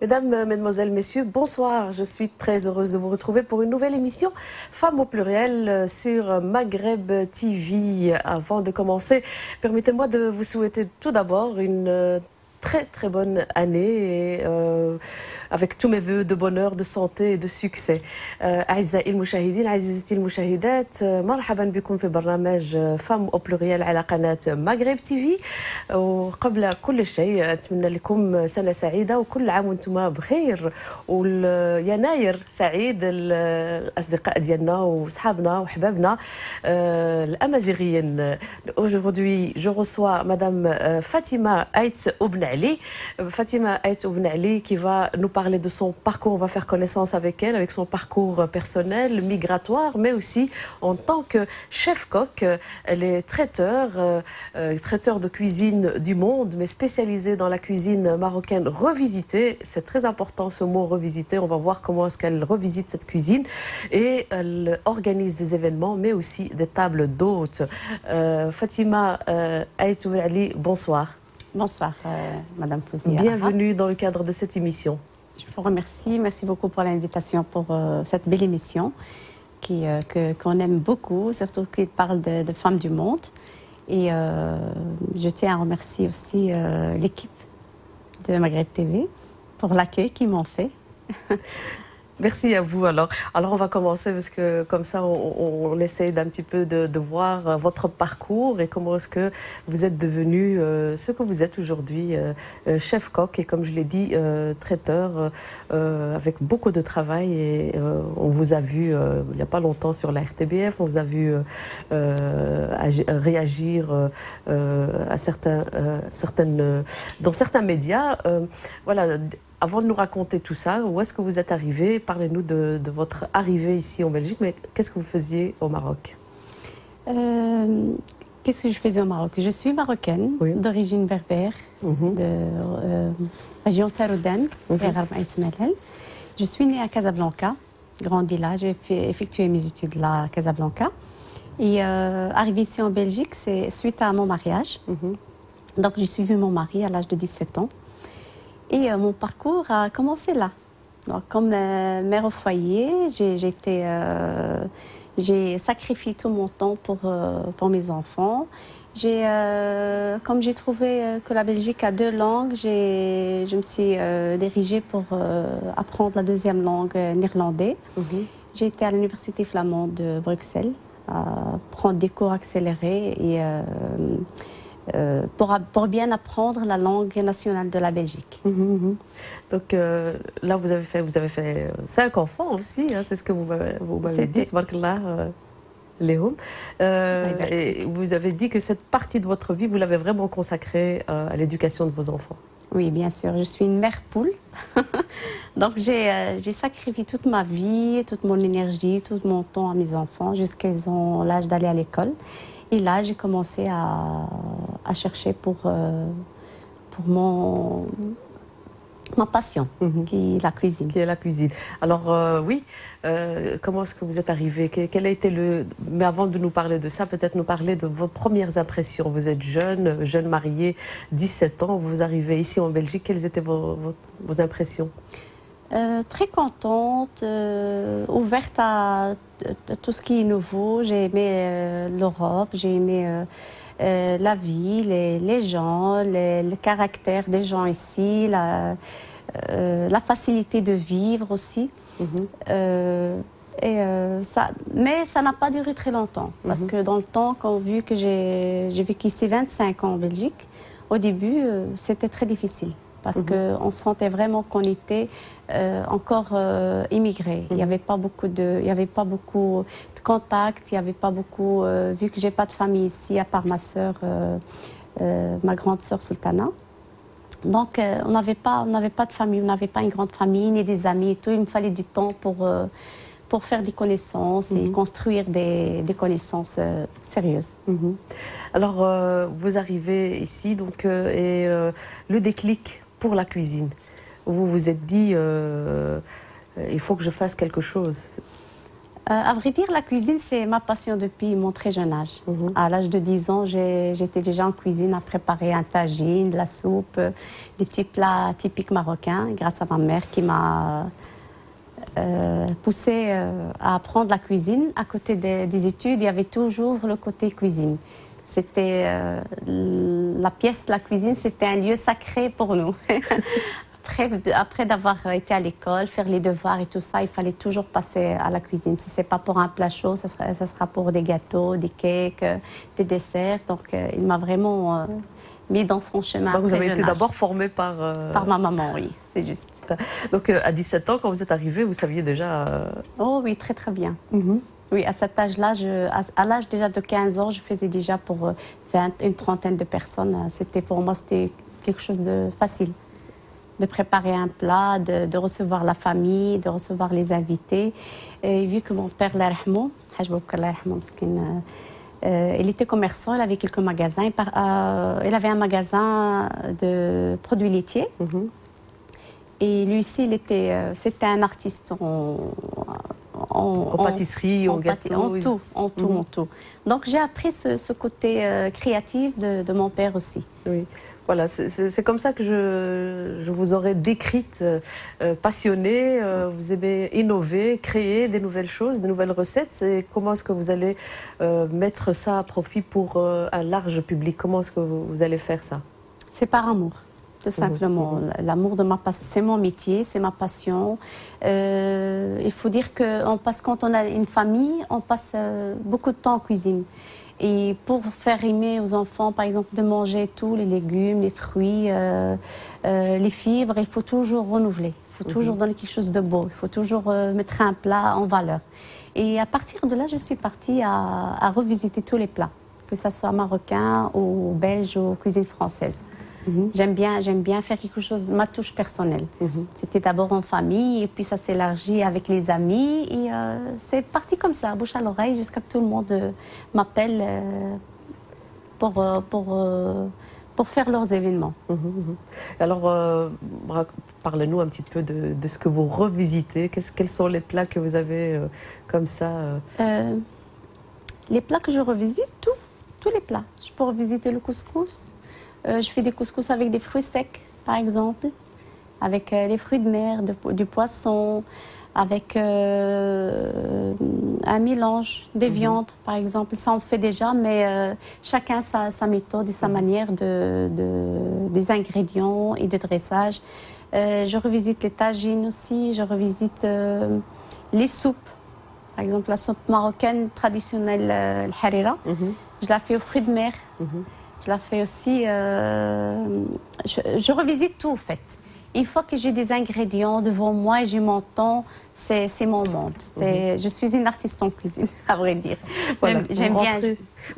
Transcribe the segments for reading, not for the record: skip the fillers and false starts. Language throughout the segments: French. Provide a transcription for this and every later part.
Mesdames, Mesdemoiselles, Messieurs, bonsoir. Je suis très heureuse de vous retrouver pour une nouvelle émission Femmes au pluriel sur Maghreb TV. Avant de commencer, permettez-moi de vous souhaiter tout d'abord une très bonne année et avec tous mes voeux de bonheur, de santé et de succès. أعزائي المشاهدين عزيزتي المشاهدات مرحبا بكم في برنامج فام أو بلوريال على قناة مغرب تيفي. وقبل كل شيء أتمنى لكم سنة سعيدة وكل عام وانتم بخير ويناير سعيد. الأصدقاء ديالنا وصحابنا وحبابنا الأمازيغيين. Aujourd'hui, je reçois Madame Fatima Aït Oubn Ali. Fatima Aït Oubn Ali qui va nous parler de son parcours. On va faire connaissance avec elle, avec son parcours personnel, migratoire, mais aussi en tant que chef-coq. Elle est traiteur de cuisine du monde, mais spécialisée dans la cuisine marocaine revisitée. C'est très important ce mot revisité. On va voir comment est-ce qu'elle revisite cette cuisine. Et elle organise des événements, mais aussi des tables d'hôtes. Fatima Aït Oubn Ali, bonsoir. Bonsoir, Madame Fouzia. Bienvenue dans le cadre de cette émission. Je vous remercie. Merci beaucoup pour l'invitation pour cette belle émission qu'on aime beaucoup, surtout qui parle de femmes du monde. Et je tiens à remercier aussi l'équipe de Maghreb TV pour l'accueil qu'ils m'ont fait. Merci à vous. Alors on va commencer parce que comme ça on essaye d'un petit peu de voir votre parcours et comment est-ce que vous êtes devenu ce que vous êtes aujourd'hui, chef-coq et comme je l'ai dit, traiteur avec beaucoup de travail. Et on vous a vu il n'y a pas longtemps sur la RTBF, on vous a vu réagir à dans certains médias. Voilà. Avant de nous raconter tout ça, où est-ce que vous êtes arrivé? Parlez-nous de votre arrivée ici en Belgique, mais qu'est-ce que vous faisiez au Maroc? Qu'est-ce que je faisais au Maroc? Je suis marocaine, oui, d'origine berbère, de région Taroudant, vers Arbaït Melel. Je suis née à Casablanca, grandi là, j'ai effectué mes études là à Casablanca. Et arrivée ici en Belgique, c'est suite à mon mariage. Donc j'ai suivi mon mari à l'âge de 17 ans. Et mon parcours a commencé là. Donc, comme mère au foyer, j'ai sacrifié tout mon temps pour mes enfants. Comme j'ai trouvé que la Belgique a deux langues, je me suis dirigée pour apprendre la deuxième langue néerlandais. J'ai été à l'université flamande de Bruxelles, prendre des cours accélérés et pour bien apprendre la langue nationale de la Belgique. Donc là, vous avez fait 5 enfants aussi, hein, c'est ce que vous m'avez dit, Léon. Et vous avez dit que cette partie de votre vie, vous l'avez vraiment consacrée à l'éducation de vos enfants. Oui, bien sûr. Je suis une mère poule. Donc, j'ai sacrifié toute ma vie, toute mon énergie, tout mon temps à mes enfants jusqu'à qu'ils ont l'âge d'aller à l'école. Et là, j'ai commencé à chercher pour ma passion, qui est la cuisine. Qui est la cuisine. Alors, oui, comment est-ce que vous êtes arrivé? Quel a été Mais avant de nous parler de ça, peut-être nous parler de vos premières impressions. Vous êtes jeune mariée, 17 ans, vous arrivez ici en Belgique. Quelles étaient vos impressions? Très contente, ouverte à tout ce qui est nouveau. J'ai aimé l'Europe, j'ai aimé la vie, les gens, le caractère des gens ici, la facilité de vivre aussi. Mais ça n'a pas duré très longtemps, parce que dans le temps, vu que j'ai vécu ici 25 ans en Belgique, au début, c'était très difficile. Parce qu'on sentait vraiment qu'on était encore immigrés. Il n'y avait pas beaucoup de contacts, il n'y avait pas beaucoup... vu que je n'ai pas de famille ici, à part ma sœur, ma grande sœur Sultana. Donc, on n'avait pas de famille, on n'avait pas une grande famille, ni des amis et tout. Il me fallait du temps pour faire des connaissances et construire des connaissances sérieuses. Alors, vous arrivez ici, donc, et le déclic pour la cuisine. Vous vous êtes dit, il faut que je fasse quelque chose. À vrai dire, la cuisine, c'est ma passion depuis mon très jeune âge. À l'âge de 10 ans, j'étais déjà en cuisine à préparer un tagine, de la soupe, des petits plats typiques marocains, grâce à ma mère qui m'a poussée à apprendre la cuisine. À côté des études, il y avait toujours le côté cuisine. C'était la pièce de la cuisine, c'était un lieu sacré pour nous. Après d'avoir été à l'école, faire les devoirs et tout ça, il fallait toujours passer à la cuisine. Si ce n'est pas pour un plat chaud, ça sera pour des gâteaux, des cakes, des desserts. Donc, il m'a vraiment mis dans son chemin. Donc, vous avez été d'abord formée par... Par ma maman, oui, c'est juste. Donc, à 17 ans, quand vous êtes arrivée, vous saviez déjà... Oh oui, très très bien. Oui, à cet âge-là, à l'âge déjà de 15 ans, je faisais déjà pour une trentaine de personnes. Pour moi, c'était quelque chose de facile. De préparer un plat, de recevoir la famille, de recevoir les invités. Et vu que mon père, il était commerçant, il avait quelques magasins. Il avait un magasin de produits laitiers. Et lui aussi, c'était un artiste en pâtisserie, en gâteau. En tout. Donc j'ai appris ce côté créatif de mon père aussi. Oui. Voilà, c'est comme ça que je vous aurais décrite, passionnée. Vous aimez innover, créer des nouvelles choses, des nouvelles recettes. Et comment est-ce que vous allez mettre ça à profit pour un large public? Comment est-ce que vous allez faire ça? C'est par amour, tout simplement. L'amour de ma passion, c'est mon métier, c'est ma passion. Il faut dire que quand on a une famille, on passe beaucoup de temps en cuisine. Et pour faire aimer aux enfants, par exemple, de manger tous les légumes, les fruits, les fibres, il faut toujours renouveler. Il faut toujours donner quelque chose de beau. Il faut toujours mettre un plat en valeur. Et à partir de là, je suis partie à revisiter tous les plats, que ce soit marocain ou belge ou cuisine française. J'aime bien faire quelque chose, ma touche personnelle. C'était d'abord en famille et puis ça s'élargit avec les amis et c'est parti comme ça, bouche à l'oreille, jusqu'à que tout le monde m'appelle pour faire leurs événements. Alors, parlez-nous un petit peu de ce que vous revisitez. Quels sont les plats que vous avez comme ça Les plats que je revisite, tous les plats. Je peux revisiter le couscous. Je fais des couscous avec des fruits secs, par exemple, avec des fruits de mer, du poisson, avec un mélange, des viandes, par exemple. Ça, on fait déjà, mais chacun sa méthode et sa manière des ingrédients et de dressage. Je revisite les tagines aussi, je revisite les soupes. Par exemple, la soupe marocaine traditionnelle, le harira, je la fais aux fruits de mer. Je la fais aussi... je revisite tout, en fait. Une fois que j'ai des ingrédients devant moi et j'ai mon temps, c'est mon monde. Je suis une artiste en cuisine, à vrai dire. Voilà. J'aime bien.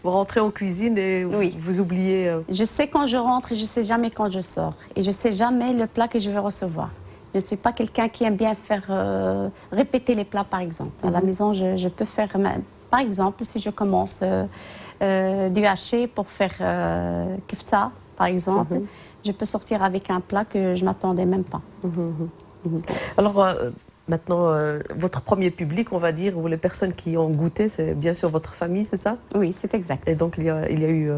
Vous rentrez en cuisine et vous oubliez... Je sais quand je rentre et je ne sais jamais quand je sors. Et je ne sais jamais le plat que je vais recevoir. Je ne suis pas quelqu'un qui aime bien faire répéter les plats, par exemple. À la maison, je peux faire... Par exemple, si je commence... du haché pour faire kefta, par exemple, je peux sortir avec un plat que je ne m'attendais même pas. Alors, maintenant, votre premier public, on va dire, ou les personnes qui ont goûté, c'est bien sûr votre famille, c'est ça? Oui, c'est exact. Et donc, il y a eu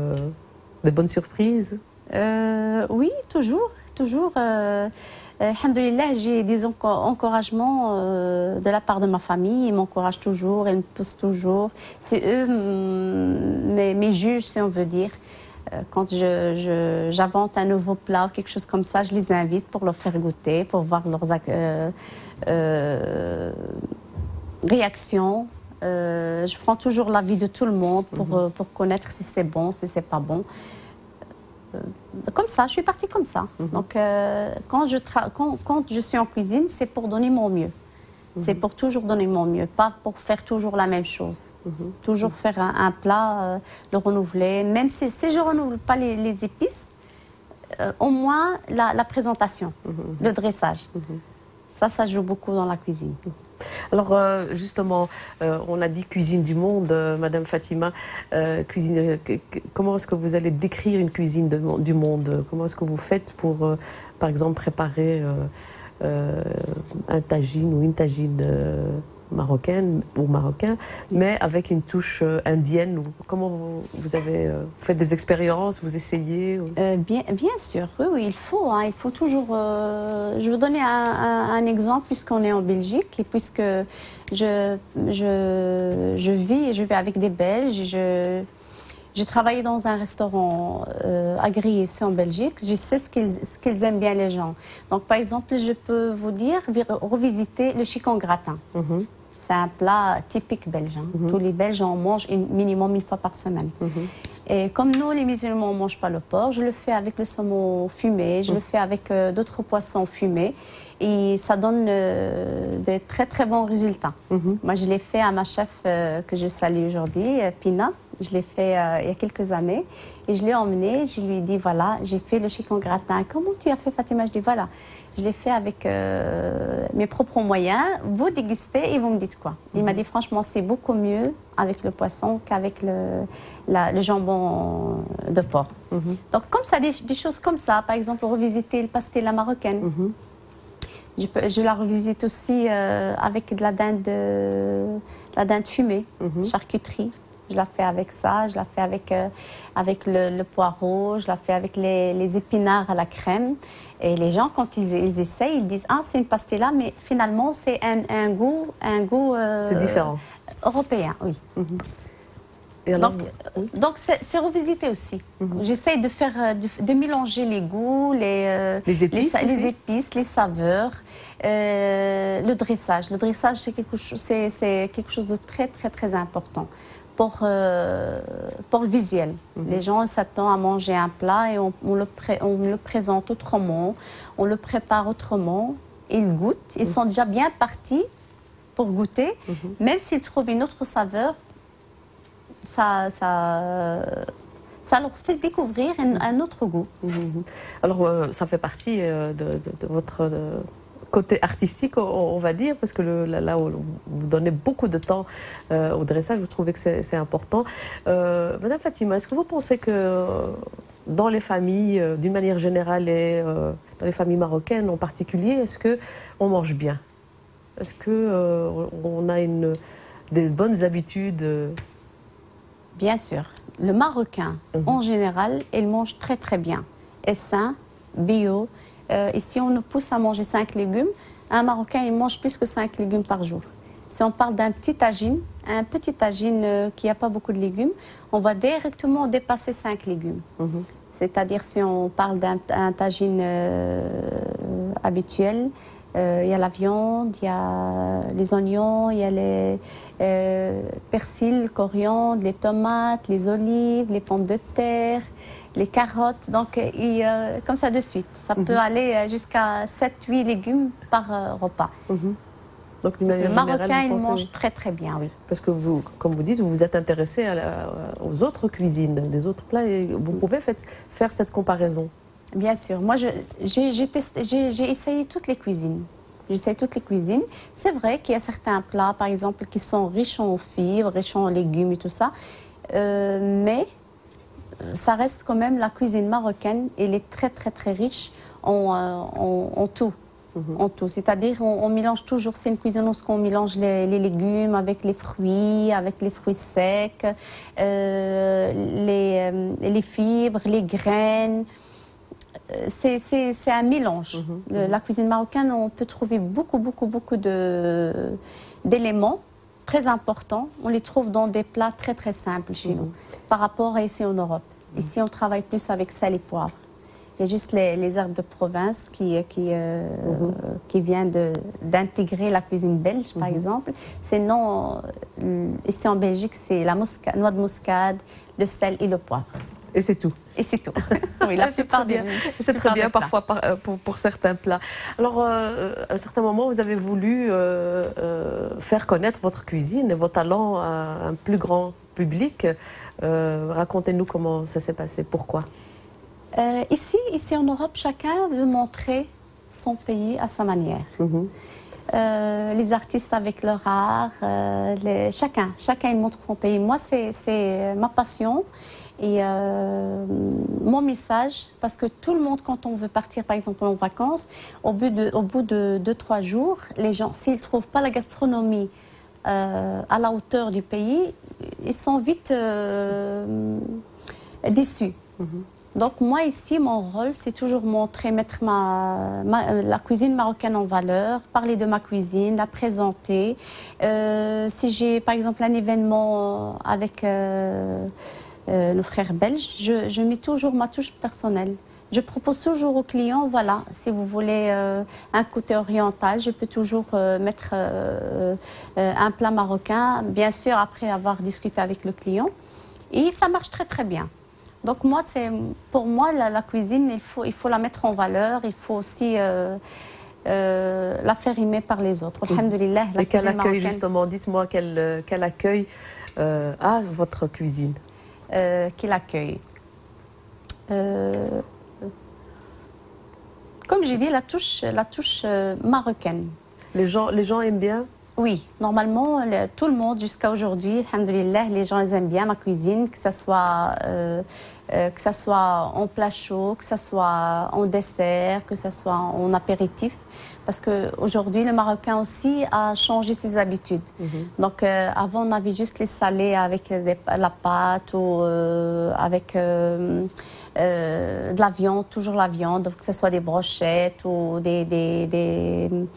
des bonnes surprises? Oui, toujours. Alhamdoulilah, j'ai des encouragements de la part de ma famille. Ils m'encouragent toujours, ils me poussent toujours. C'est eux mes juges, si on veut dire. Quand j'invente un nouveau plat ou quelque chose comme ça, je les invite pour leur faire goûter, pour voir leurs réactions. Je prends toujours l'avis de tout le monde pour connaître si c'est bon, si c'est pas bon. Comme ça, je suis partie comme ça. Donc, quand je suis en cuisine, c'est pour donner mon mieux. C'est pour toujours donner mon mieux, pas pour faire toujours la même chose. Toujours faire un plat, le renouveler. Même si je ne renouvelle pas les épices, au moins la présentation, le dressage. Ça joue beaucoup dans la cuisine. Alors justement, on a dit cuisine du monde, Madame Fatima. Comment est-ce que vous allez décrire une cuisine du monde? Comment est-ce que vous faites pour, par exemple, préparer un tagine ou une tagine marocaine ou marocain, mais avec une touche indienne. Comment vous avez fait des expériences, vous essayez bien sûr, oui, il faut toujours... je vais donner un exemple, puisqu'on est en Belgique et puisque je vis avec des Belges. J'ai travaillé dans un restaurant agréé ici en Belgique. Je sais ce qu'ils aiment bien les gens. Donc, par exemple, je peux vous dire, revisiter le chicken gratin. C'est un plat typique belge. Tous les Belges en mangent minimum une fois par semaine. Et comme nous, les musulmans, on ne mange pas le porc, je le fais avec le saumon fumé, je le fais avec d'autres poissons fumés. Et ça donne de très très bons résultats. Moi, je l'ai fait à ma chef que je salue aujourd'hui, Pina. Je l'ai fait il y a quelques années. Et je l'ai emmené, je lui ai dit, voilà, j'ai fait le chicken gratin. Comment tu as fait, Fatima? Je dis, voilà, je l'ai fait avec mes propres moyens. Vous dégustez et vous me dites quoi. Il m'a dit, franchement, c'est beaucoup mieux avec le poisson qu'avec le jambon de porc. Donc, comme ça, des choses comme ça, par exemple, revisiter le pastel à la marocaine. Je la revisite aussi avec de la dinde fumée, charcuterie. Je la fais avec ça, je la fais avec le poireau, je la fais avec les épinards à la crème. Et les gens, quand ils essayent, ils disent « Ah, c'est une pastilla », mais finalement, c'est un goût c'est différent. Européen, oui. Et alors, donc c'est revisité aussi. J'essaye de mélanger les goûts, les épices, les saveurs, le dressage. Le dressage, c'est quelque chose de très, très, très important pour le visuel. Les gens s'attendent à manger un plat et on le présente autrement, on le prépare autrement. Ils goûtent, ils sont déjà bien partis pour goûter, même s'ils trouvent une autre saveur. Ça leur fait découvrir un autre goût. Alors, ça fait partie de votre côté artistique, on va dire, parce que là, vous donnez beaucoup de temps au dressage, vous trouvez que c'est important. Madame Fatima, est-ce que vous pensez que dans les familles, d'une manière générale, et dans les familles marocaines en particulier, est-ce qu'on mange bien? Est-ce qu'on a des bonnes habitudes? Bien sûr. Le Marocain, en général, il mange très très bien. Et sain, bio. Et si on nous pousse à manger 5 légumes, un Marocain, il mange plus que 5 légumes par jour. Si on parle d'un petit tagine qui n'a pas beaucoup de légumes, on va directement dépasser 5 légumes. C'est-à-dire, si on parle d'un tagine habituel, il y a la viande, il y a les oignons, il y a les persil, coriandre, les tomates, les olives, les pommes de terre, les carottes. Donc, comme ça de suite. Ça peut aller jusqu'à 7-8 légumes par repas. Donc, d'une manière le générale, Marocain, il mange très très bien, oui. Parce que vous, comme vous dites, vous vous êtes intéressé aux autres cuisines, des autres plats, et vous pouvez faire cette comparaison. Bien sûr. Moi, j'ai essayé toutes les cuisines. J'essaie toutes les cuisines. C'est vrai qu'il y a certains plats, par exemple, qui sont riches en fibres, riches en légumes et tout ça. Mais ça reste quand même la cuisine marocaine. Elle est très, très, très riche en tout. En tout. C'est-à-dire, on mélange toujours, c'est une cuisine où on mélange les légumes avec les fruits secs, les fibres, les graines. C'est un mélange. La cuisine marocaine, on peut trouver beaucoup d'éléments très importants. On les trouve dans des plats très très simples chez nous, par rapport à ici en Europe. Ici, on travaille plus avec sel et poivre. Il y a juste les herbes de province qui viennent d'intégrer la cuisine belge, par exemple. Sinon, ici en Belgique, c'est la noix de muscade, le sel et le poivre. Et c'est tout. Et c'est tout. Oui, là, c'est très bien. C'est très bien parfois pour certains plats. Alors, à un certain moment, vous avez voulu faire connaître votre cuisine et vos talents à un plus grand public. Racontez-nous comment ça s'est passé. Pourquoi? Ici en Europe, chacun veut montrer son pays à sa manière. Les artistes avec leur art, chacun il montre son pays. Moi, c'est ma passion. Et mon message, parce que tout le monde, quand on veut partir, par exemple, en vacances, au bout de 2-3 jours, les gens, s'ils ne trouvent pas la gastronomie à la hauteur du pays, ils sont vite déçus. Donc moi ici, mon rôle, c'est toujours montrer, mettre la cuisine marocaine en valeur, parler de ma cuisine, la présenter. Si j'ai par exemple un événement avec nos frères belges, je mets toujours ma touche personnelle. Je propose toujours aux clients, voilà, si vous voulez un côté oriental, je peux toujours mettre un plat marocain, bien sûr après avoir discuté avec le client. Et ça marche très très bien. Donc moi, pour moi, la cuisine, il faut la mettre en valeur, il faut aussi la faire aimer par les autres. Alhamdoulilah, et quel accueil, justement, dites-moi quel accueil a votre cuisine? Quel accueil comme j'ai dit, la touche marocaine. Les gens aiment bien? Oui, normalement, tout le monde jusqu'à aujourd'hui, alhamdoulilah, les gens aiment bien ma cuisine, que ce soit en plat chaud, que ce soit en dessert, que ce soit en apéritif. Parce qu'aujourd'hui, le Marocain aussi a changé ses habitudes. Donc, avant, on avait juste les salés avec la pâte ou avec de la viande, toujours la viande, que ce soit des brochettes ou des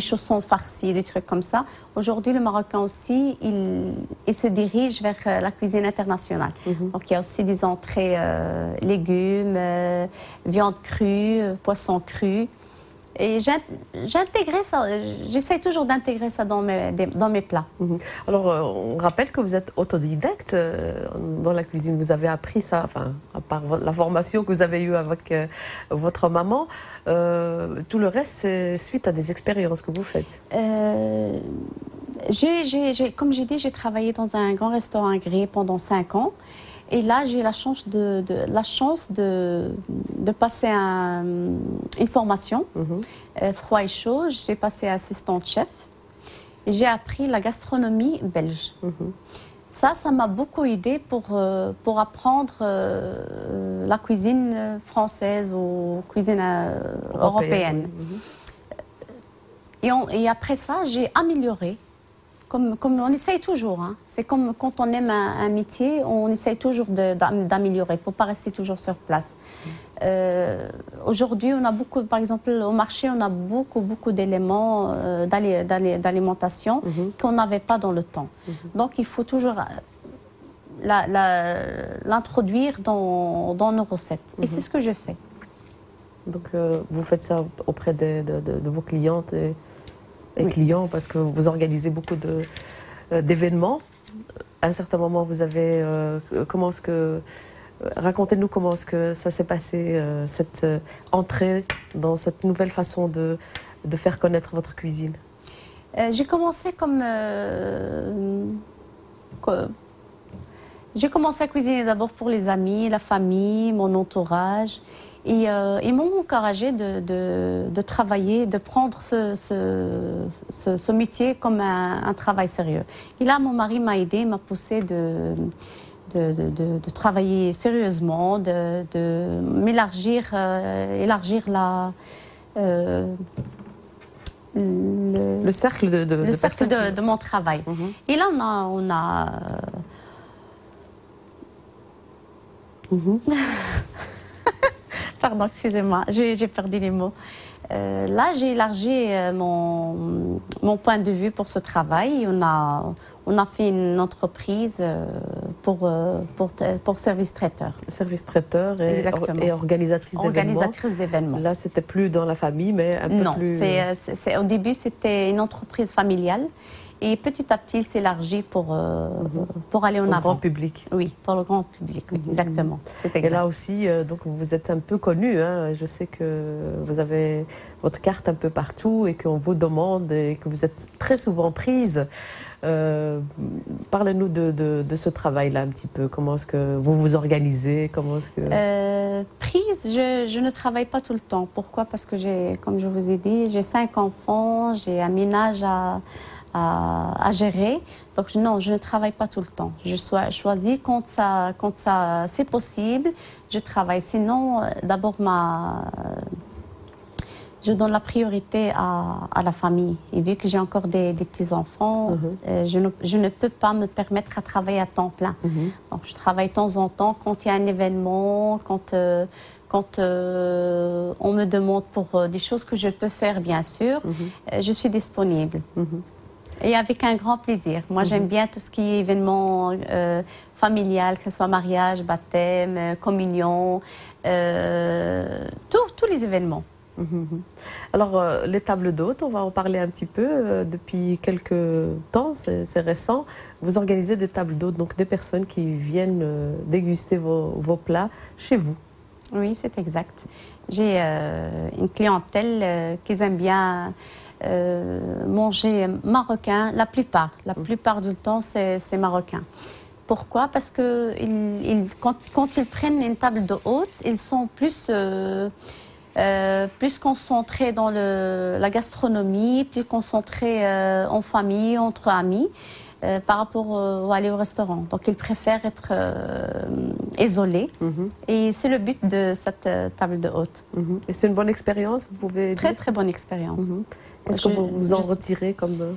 chaussons farcis, des trucs comme ça. Aujourd'hui, le Marocain aussi, il se dirige vers la cuisine internationale. Donc, il y a aussi des entrées légumes, viande crue, poisson cru. Et j'intégrais ça, j'essaie toujours d'intégrer ça dans mes plats. Alors, on rappelle que vous êtes autodidacte dans la cuisine. Vous avez appris ça, enfin, à part la formation que vous avez eue avec votre maman. Tout le reste, c'est suite à des expériences que vous faites. Comme j'ai dit, j'ai travaillé dans un grand restaurant agréé pendant 5 ans. Et là, j'ai la chance de passer une formation, froid et chaud. Je suis passée assistante chef. Et j'ai appris la gastronomie belge. Ça m'a beaucoup aidé pour apprendre la cuisine française ou cuisine européenne. Et après ça, j'ai amélioré. Comme on essaye toujours, hein. C'est comme quand on aime un métier, on essaye toujours d'améliorer. Il ne faut pas rester toujours sur place. Aujourd'hui, on a beaucoup, par exemple, au marché, on a beaucoup d'éléments d'alimentation qu'on n'avait pas dans le temps. Donc, il faut toujours l'introduire dans nos recettes. Et c'est ce que je fais. Donc, vous faites ça auprès de vos clientes et clients, parce que vous organisez beaucoup d'événements. À un certain moment, vous avez... racontez-nous comment est-ce que ça s'est passé, cette entrée dans cette nouvelle façon de faire connaître votre cuisine. J'ai commencé j'ai commencé à cuisiner d'abord pour les amis, la famille, mon entourage. Et ils m'ont encouragée de travailler, de prendre ce métier comme un travail sérieux. Et là, mon mari m'a aidée, m'a poussée de travailler sérieusement, de m'élargir, élargir le cercle de mon travail. Et là, on a Pardon, excusez-moi, j'ai perdu les mots. Là, j'ai élargi mon point de vue pour ce travail. On a fait une entreprise pour service traiteur. Service traiteur et organisatrice d'événements. Organisatrice d'événements. Là, c'était plus dans la famille, mais un peu plus... Non, au début, c'était une entreprise familiale. Et petit à petit, il s'élargit pour aller en avant. Pour le grand public. Oui, pour le grand public, oui, exactement. Et là aussi, donc vous êtes un peu connu. Hein. Je sais que vous avez votre carte un peu partout et qu'on vous demande et que vous êtes très souvent prise. Parlez-nous de ce travail-là un petit peu. Comment est-ce que vous vous organisez? Comment est-ce que... Prise, je ne travaille pas tout le temps. Pourquoi? Parce que, comme je vous ai dit, j'ai 5 enfants, j'ai un ménage à gérer. Donc non, je ne travaille pas tout le temps. Je choisis quand ça c'est possible, je travaille. Sinon, d'abord Je donne la priorité à la famille. Et vu que j'ai encore des petits-enfants, je ne peux pas me permettre à travailler à temps plein. Donc, je travaille de temps en temps quand il y a un événement, quand on me demande pour des choses que je peux faire, bien sûr, je suis disponible. Et avec un grand plaisir. Moi, j'aime bien tout ce qui est événement familial, que ce soit mariage, baptême, communion, tous les événements. Alors, les tables d'hôtes, on va en parler un petit peu. Depuis quelques temps, c'est récent, vous organisez des tables d'hôtes, donc des personnes qui viennent déguster vos plats chez vous. Oui, c'est exact. J'ai une clientèle qui aime bien manger marocain. La plupart du temps, c'est marocain. Pourquoi? Parce que quand ils prennent une table d'hôtes, ils sont plus concentrés dans la gastronomie, plus concentrés en famille, entre amis, par rapport à aller au restaurant. Donc, ils préfèrent être isolés. Et c'est le but de cette table de hôte. Et c'est une bonne expérience, vous pouvez dire? Très bonne expérience. Qu'est-ce que vous en retirez comme...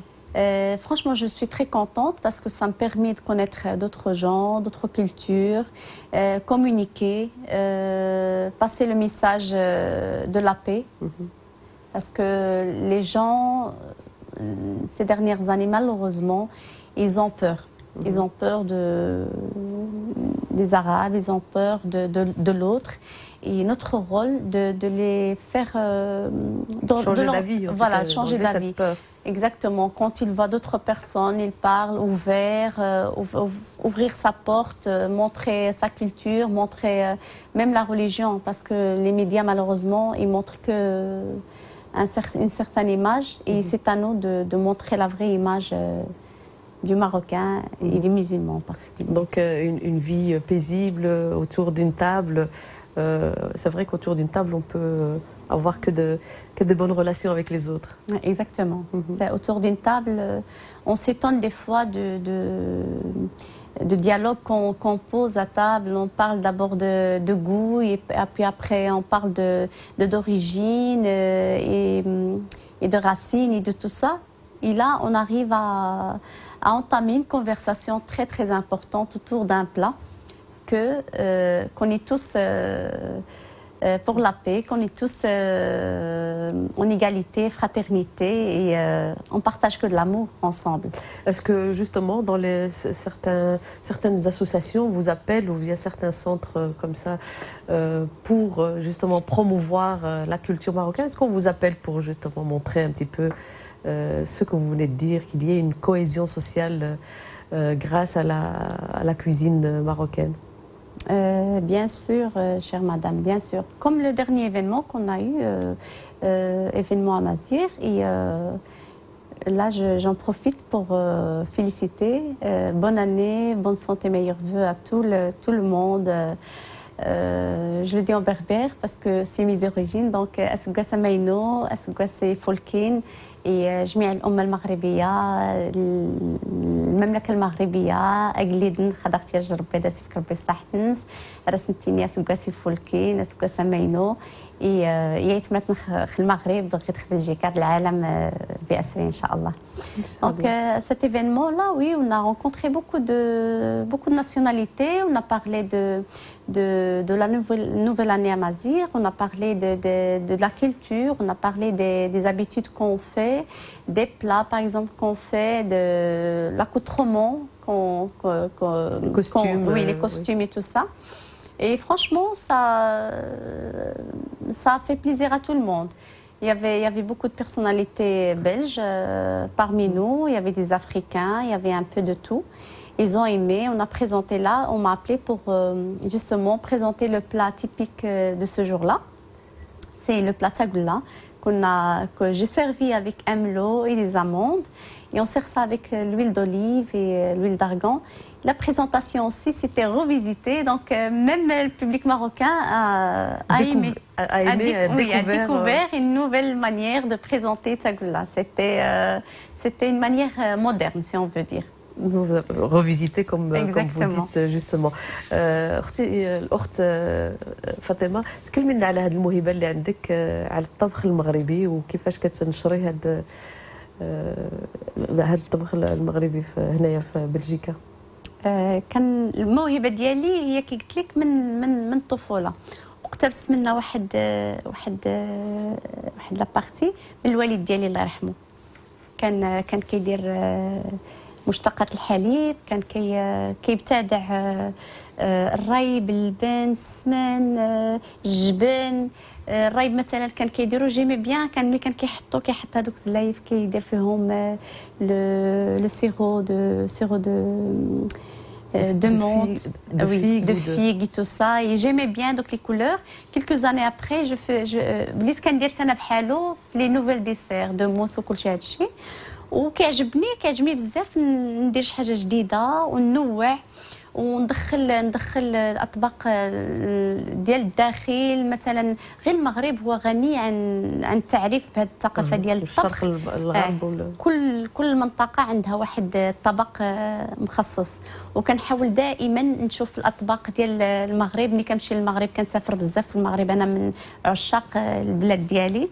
Franchement, je suis très contente parce que ça me permet de connaître d'autres gens, d'autres cultures, communiquer, passer le message de la paix. Parce que les gens, ces dernières années, malheureusement, ils ont peur. Ils ont peur des Arabes, ils ont peur de l'autre. Et notre rôle de les faire changer la vie, voilà, changer la vie. Exactement. Quand il voit d'autres personnes, il parle ouvert, ouvrir sa porte, montrer sa culture, montrer même la religion, parce que les médias malheureusement ils montrent que une certaine image, et c'est à nous de montrer la vraie image du Marocain et des musulmans en particulier. Donc une vie paisible autour d'une table. C'est vrai qu'autour d'une table, on peut avoir que de bonnes relations avec les autres. Exactement. Autour d'une table, on s'étonne des fois de dialogue qu'on pose à table. On parle d'abord de goût, et puis après on parle d'origine et de racines et de tout ça. Et là, on arrive à entamer une conversation très importante autour d'un plat qu'on est tous pour la paix, qu'on est tous en égalité, fraternité, et on partage que de l'amour ensemble. Est-ce que justement dans certaines associations vous appellent, ou il y a certains centres comme ça pour justement promouvoir la culture marocaine? Est-ce qu'on vous appelle pour justement montrer un petit peu ce que vous venez de dire, qu'il y ait une cohésion sociale grâce à la cuisine marocaine? Bien sûr, chère madame, bien sûr. Comme le dernier événement qu'on a eu, événement à Mazir, et là j'en profite pour féliciter. Bonne année, bonne santé, meilleurs vœux à tout le monde. Je le dis en berbère parce que c'est mes origines, donc أسقى سمينو أسقى فولكين جميع الأمة المغربية المملكة المغربية أجليدن خدختي ربي داسي في ربي صحتنس رسنتيني أسقى فولكين أسقى سمينو يتمت في المغرب دغيت في بلجيكا العالم بأسرين إن شاء الله. Donc cet événement là, oui, on a rencontré beaucoup de nationalités. On a parlé de la nouvelle année à Mazir, on a parlé de la culture, on a parlé des habitudes qu'on fait, des plats par exemple qu'on fait, de l'accoutrement, les costumes et tout ça. Et franchement, ça a fait plaisir à tout le monde. Il y avait beaucoup de personnalités belges parmi nous, il y avait des Africains, il y avait un peu de tout. Ils ont aimé, on a présenté là, on m'a appelé pour justement présenter le plat typique de ce jour-là. C'est le plat tagoula que j'ai servi avec un melot et des amandes. Et on sert ça avec l'huile d'olive et l'huile d'argan. La présentation aussi, c'était revisité. Donc, même le public marocain a découvert une nouvelle manière de présenter tagoula. C'était une manière moderne, si on veut dire. revisiter comme vous dites justement. اختي الاخت فاطمه تكلمي لنا على هذه الموهبه اللي عندك على الطبخ المغربي وكيفاش كتنشري هذا الطبخ المغربي هنايا في بلجيكا. كان الموهبه ديالي هي كي قلت لك من الطفوله، واقتبس منها واحد لابارتي من الوالد ديالي الله يرحمه. كان كيدير مشتقات الحليب، كان كيبتدع الري باللبن، السمن، الجبن. الري مثلا كان كيديرو جيمي بيان، كان ملي كان كيحط هذوك الزلايف كيدير فيهم لو سيرو de menthe, de figue et tout ça. Et j'aimais bien donc les couleurs. Quelques années après, بديت كندير انا بحالو les nouvelles desserts de mousse وكلشي هادشي. وكيعجبني بزاف ندير شي حاجه جديده وننوع وندخل الاطباق ديال الداخل. مثلا غير المغرب هو غني عن التعريف بهذه الثقافه ديال الطبخ. الشرق الغرب كل منطقه عندها واحد الطبق مخصص، وكنحاول دائما نشوف الاطباق ديال المغرب. ملي كنمشي للمغرب كنسافر بزاف في المغرب، انا من عشاق البلاد ديالي.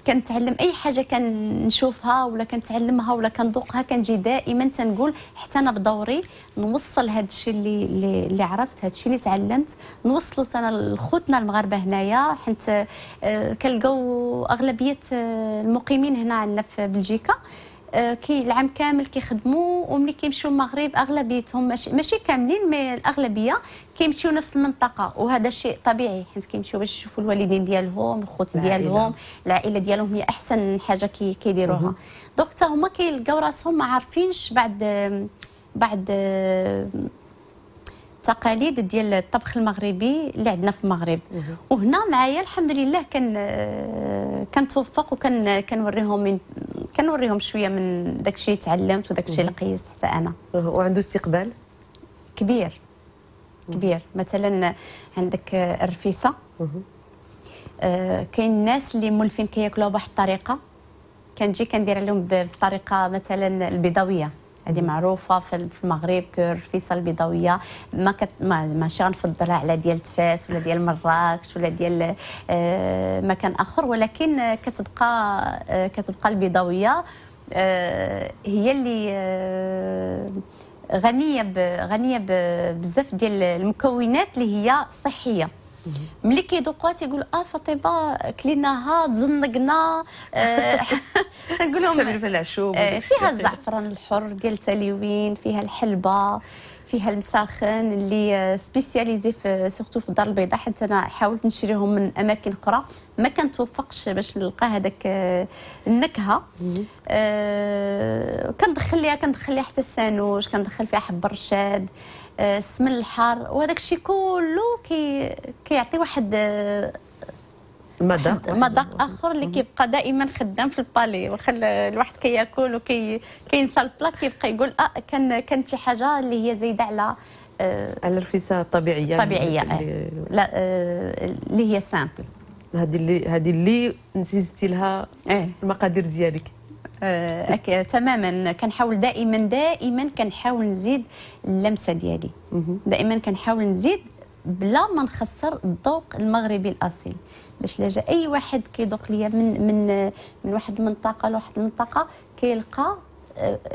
كنتعلم اي حاجه كنشوفها ولا كنتعلمها ولا كنذوقها، كنجي دائما تنقول حتى انا بدوري نوصل هذا الشيء اللي عرفت، هذا الشيء اللي تعلمت نوصلو انا لخوتنا المغاربه هنايا. حيت كنلقاو اغلبيه المقيمين هنا عندنا في بلجيكا العام كامل كيخدموا، وملي كيمشيو المغرب اغلبيتهم ماشي كاملين مي الاغلبيه كيمشيو نفس المنطقه، وهذا شيء طبيعي حيت كيمشيو باش يشوفوا الوالدين ديالهم، الخوت ديالهم، العائله ديالهم. هي احسن حاجه كيديروها. دونك حتى هما كيلقاو راسهم ما عارفينش بعد التقاليد ديال الطبخ المغربي اللي عندنا في المغرب. وهنا معايا الحمد لله كنتوفق كنوريهم شويه من داكشي اللي تعلمت وداكشي اللي قيست حتى انا. وعنده استقبال كبير. مثلا عندك الرفيسه، كاين الناس اللي مولفين كياكلوها بواحد الطريقه، كنجي كندير لهم بطريقه مثلا البيضاويه. هذه معروفه في المغرب كالرفيسه البيضاويه. ماشي غنفضلها على ديال تفاس ولا ديال مراكش ولا ديال مكان اخر، ولكن كتبقى البيضاويه هي اللي غنيه بزاف ديال المكونات اللي هي صحيه. ملي كيذوقوها تيقولوا فاطمه كليناها تزنقنا. تنقول لهم فلفل العشوب فيها الزعفران الحر ديال التلوين، فيها الحلبه، فيها المساخن اللي سبيسياليزي في سورتو في الدار البيضاء. حتى انا حاولت نشريهم من اماكن اخرى ما كنتوفقش باش نلقى هذاك النكهه. كندخل ليها حتى السانوش، كندخل فيها حب الرشاد، السمن الحار، وهذاك الشيء كله كيعطي واحد مذاق اخر اللي كيبقى دائما خدام في البالي. واخا الواحد كياكل وكينسى البلا كيبقى يقول كانت شي حاجه اللي هي زايده على الرفيسه الطبيعيه لا اللي هي سامبل. هذه اللي نسيتي لها المقادير ديالك. تماما. كنحاول دائما كنحاول نزيد اللمسه ديالي، دائما كنحاول نزيد بلا ما نخسر الذوق المغربي الاصيل. باش لا جا اي واحد كيذوق ليا من واحد المنطقه لواحد المنطقه كيلقى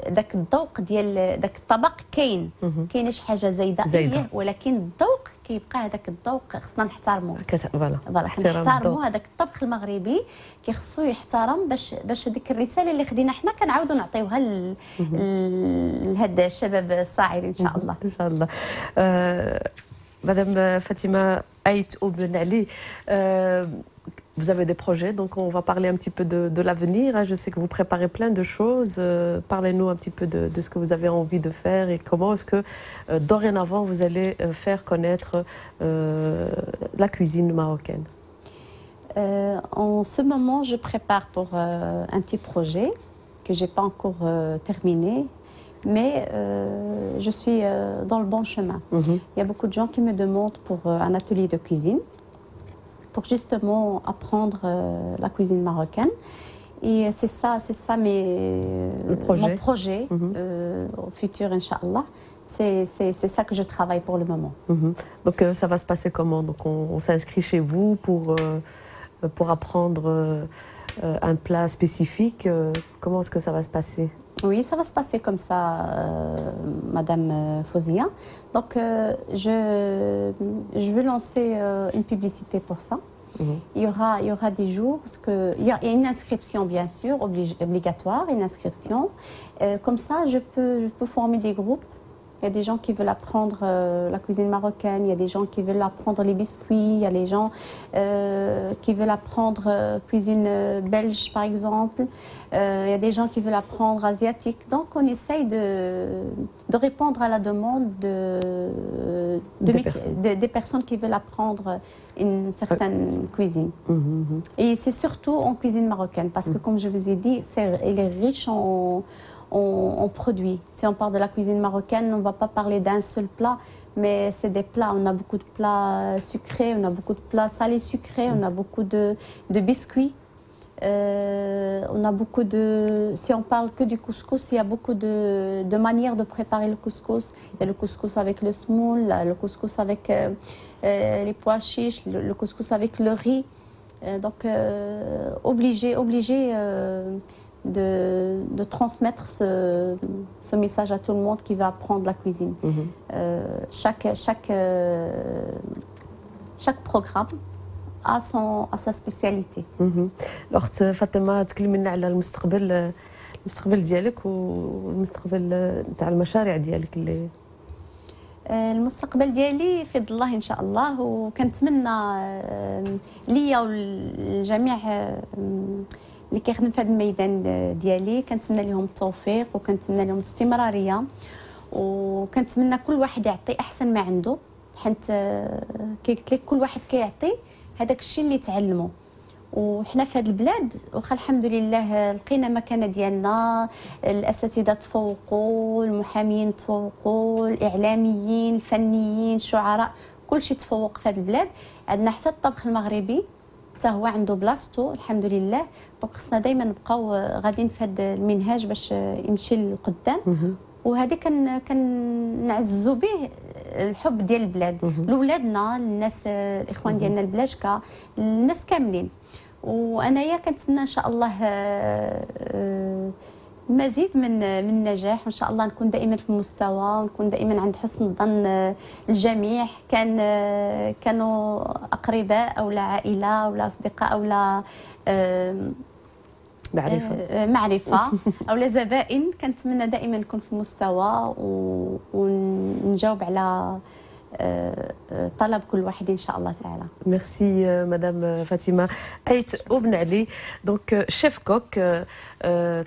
داك الذوق ديال داك الطبق كاينه شي حاجه زايده. ولكن الذوق كيبقى هذاك الذوق خصنا نحترموه. فوالا نحترموا هذاك الطبخ المغربي كيخصو يحترم باش ديك الرساله اللي خدينا حنا كنعاودوا نعطيوها لهذا الشباب الصاعد ان شاء الله. ان شاء الله. Madame Fatima Aït Ben Ali, vous avez des projets, donc on va parler un petit peu de l'avenir. Je sais que vous préparez plein de choses. Parlez-nous un petit peu de ce que vous avez envie de faire et comment est-ce que dorénavant vous allez faire connaître la cuisine marocaine. En ce moment, je prépare pour un petit projet que je n'ai pas encore terminé. Mais je suis dans le bon chemin. Il y a beaucoup de gens qui me demandent pour un atelier de cuisine, pour justement apprendre la cuisine marocaine. Et c'est ça mon projet au futur, Inch'Allah. C'est ça que je travaille pour le moment. Donc ça va se passer comment? Donc on s'inscrit chez vous pour apprendre un plat spécifique. Comment est-ce que ça va se passer? Oui, ça va se passer comme ça, Madame Fouzia. Donc je vais lancer une publicité pour ça. Il y aura des jours, parce que il y a une inscription bien sûr, obligatoire, une inscription. Comme ça, je peux former des groupes. Il y a des gens qui veulent apprendre la cuisine marocaine, il y a des gens qui veulent apprendre les biscuits, il y a les gens qui veulent apprendre cuisine belge par exemple, il y a des gens qui veulent apprendre asiatique. Donc on essaye de répondre à la demande des personnes qui veulent apprendre une certaine cuisine. Et c'est surtout en cuisine marocaine, parce que comme je vous ai dit, elle est riche en produits. Si on parle de la cuisine marocaine, on ne va pas parler d'un seul plat, mais c'est des plats. On a beaucoup de plats sucrés, on a beaucoup de plats salés sucrés, on a beaucoup de biscuits. On a beaucoup de... Si on parle que du couscous, il y a beaucoup de manières de préparer le couscous. Il y a le couscous avec le semoule, le couscous avec les pois chiches, le couscous avec le riz. Donc, obligé de transmettre ce message à tout le monde qui va apprendre la cuisine. Chaque programme a sa spécialité. الأخت فاطمة تكلمينا على المستقبل ديالك والمستقبل تاع المشاريع ديالك اللي المستقبل ديالي في يد الله ان شاء الله، وكنتمنى ليا والجميع اللي كيخدم في هذا الميدان ديالي، كنتمنى لهم التوفيق وكنتمنى لهم الاستمراريه، وكنتمنى كل واحد يعطي احسن ما عنده، حيت كي قلت لك كل واحد كيعطي هذاك الشيء اللي تعلمه. وحنا في هذه البلاد واخا الحمد لله لقينا مكانه ديالنا، الاساتذه تفوقوا، المحامين تفوقوا، الاعلاميين، الفنيين، الشعراء، كل شيء تفوق في هذه البلاد. عندنا حتى الطبخ المغربي حتى هو عنده بلاصتو الحمد لله. دونك خصنا دائما نبقاو غاديين في هذا المنهاج باش يمشي للقدام. وهذه كنعززوا به الحب ديال البلاد لولادنا، الناس الاخوان ديالنا البلاشكه، الناس كاملين. وانايا كنتمنى ان شاء الله مزيد من النجاح، وان شاء الله نكون دائما في المستوى ونكون دائما عند حسن ظن الجميع، كانوا اقرباء او لا عائله او لا اصدقاء او لا معرفة أو لا زبائن. كنتمنى دائما نكون في المستوى ونجاوب على طلب كل واحد إن شاء الله تعالى. Merci Madame Fatima. Aït Obnali, donc chef coq,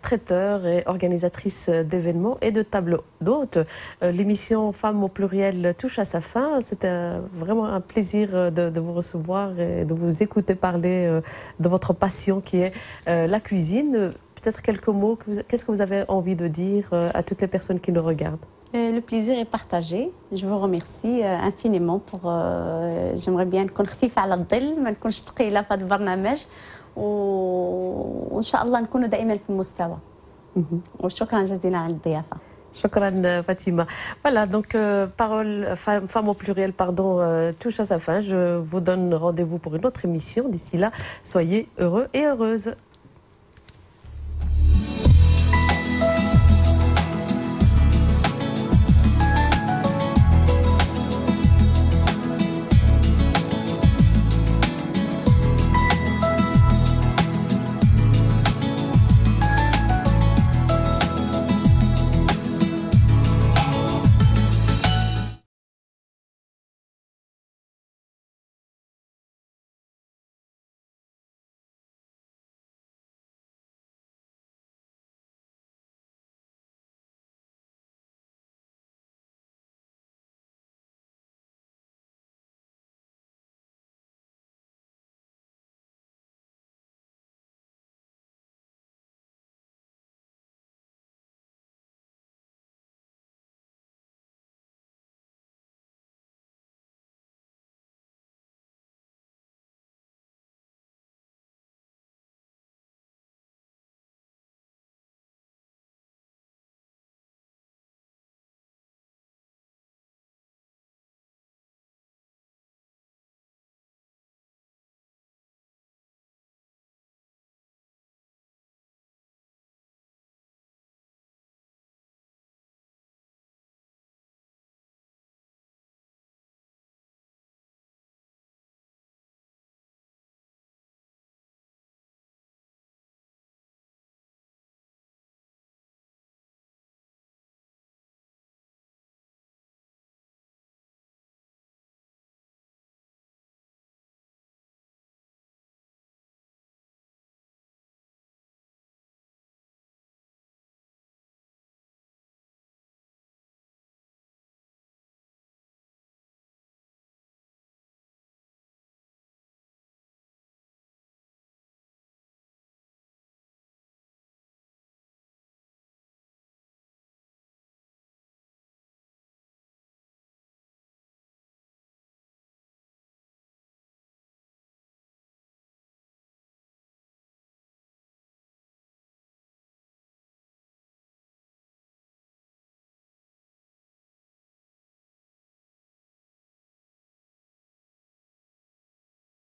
traiteur et organisatrice d'événements et de tables d'hôtes. L'émission Femmes au pluriel touche à sa fin. C'était vraiment un plaisir de vous recevoir et de vous écouter parler de votre passion qui est la cuisine. Peut-être quelques mots, qu'est-ce que vous avez envie de dire à toutes les personnes qui nous regardent? Le plaisir est partagé. Je vous remercie infiniment pour. J'aimerais bien نكون خفيفة على الظل، ما نكونش ثقيلة في هذا البرنامج، وإن شاء الله نكونوا دائما في المستوى. وشكرا جزيلا على الضيافة. Shukran Fatima. Voilà, donc femme au pluriel, pardon, touche à sa fin. Je vous donne rendez-vous pour une autre émission. D'ici là, soyez heureux et heureuses.